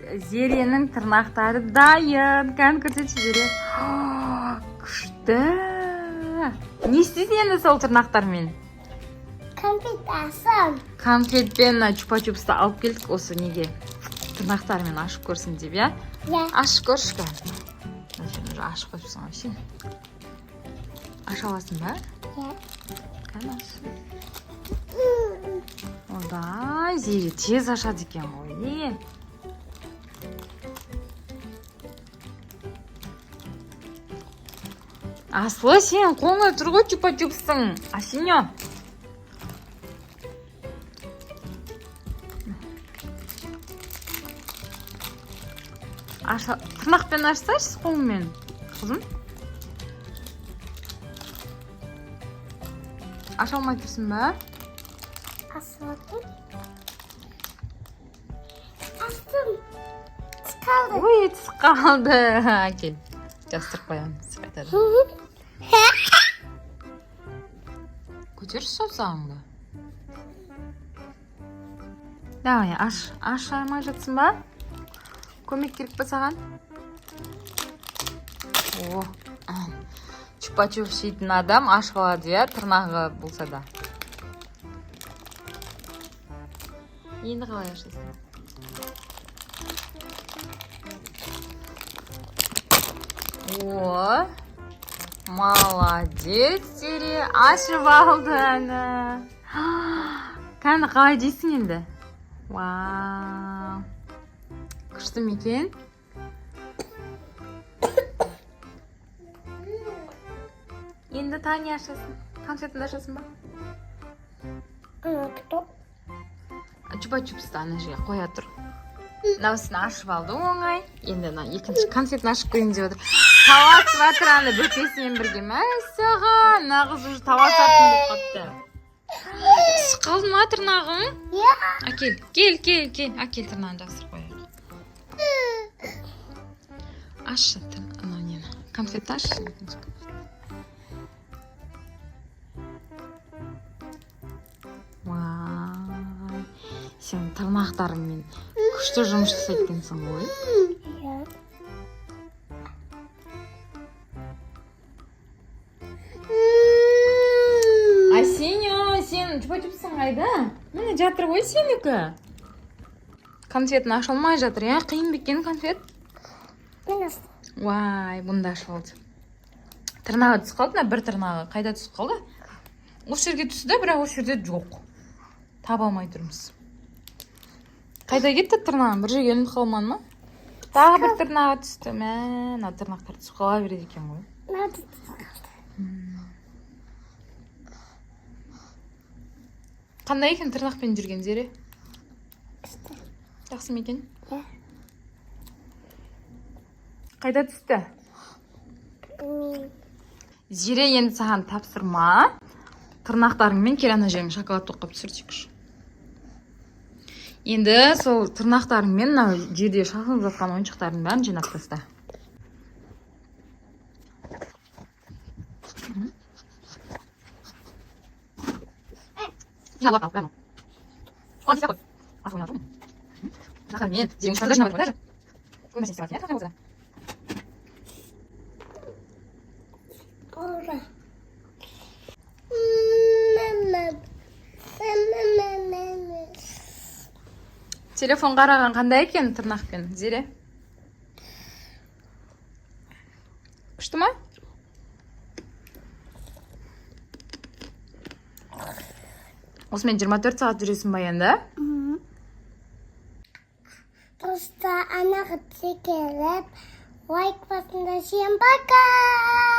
Зеренің тырнақтары дайын. Кән көрсетші, Зере. Күшті. Не істейсің енді сол тырнақтармен? Конфет асам. Конфетпен чупа-чупсты алып келдік осы неге. Тырнақтармен ашып көрсін деп, я? Ашып көрші кән. Ашып қойыпсың вообще. Аша аласың ба? Кән аш. Одай, Зере тез ашады екен ғой. Аслы, сен қолыңа тұр ғой чупа-чупсың. Асиньо. Тырнақпен ашсайшы қолыңмен, қызым. Аша алмай тұрсың ба? Asmadım. Astım. Çıkardı. Ой, тіс қалды. Әкел. Жастырып қоямыз. Көтерші саусағыңды. Давай, аш алмай жатсың ба? Көмек керек па саған? Чупа-чупс жейтін адам аш қалады, я, тырнағы болса да. Енді қалай ашасың? Молодец, Зере. Ашып алды әні. Кәні қалай дейсің енді? Вау. Күшті ме екен? Енді таңе ашасың. Конфетіңді ашасың ба? Кто? Чупа-чупсты ана жерге қоя тұр. Мынаусын ашып алды оңай. Енді екінші конфетін ашып көрейін деп отыр. Тавасып жатыр ана бөпесімен бірге. Мәссаған, нағыз уже тавасатын болып қапты. Түсіп қалды ма тырнағың? Әкел, кел. Әкел тырнағын жасырып қояйық. Ашы анау нені. Конфетті ашы. Сен тырнақтарыңмен күшті жұмыс жасайтынсың ғой. Асиньо, сен чупа-чупсың қайда? Міне жатыр ғой сенікі. Конфетін ашылмай жатыр, я? Қиын бекен конфет? Вай, бұнда ашылды. Тырнағы түсіп қалды, бір тырнағы қайда түсіп қалды? Осы жерге түсті, бірақ осы жерде жоқ. Таба алмай тұрмыз. Қайда кетті тырнағын? Бір жерге ілініп қалман ма? Тағы бір тырнаға түсті. Мә, тырнақтар түсіп қала береді екен ғой. Қандай екен тырнақпен жүрген, Зере? Жақсы ма екен? Қайда түсті? Зере, енді саған тапсырма. Тырнақтарыңмен кел ана жерің шоколад тоқып түсіртейікші. Енді сол тырнақтарыңмен жерде шашылып жатқан ойыншықтардың бәрін жинап таста. Телефон қараған қандай екен тырнақпен, Зере? Күшті ма? Осымен 24 сағат жүресің ба енді? Просто ана келіп, лайк басында. Всем пока!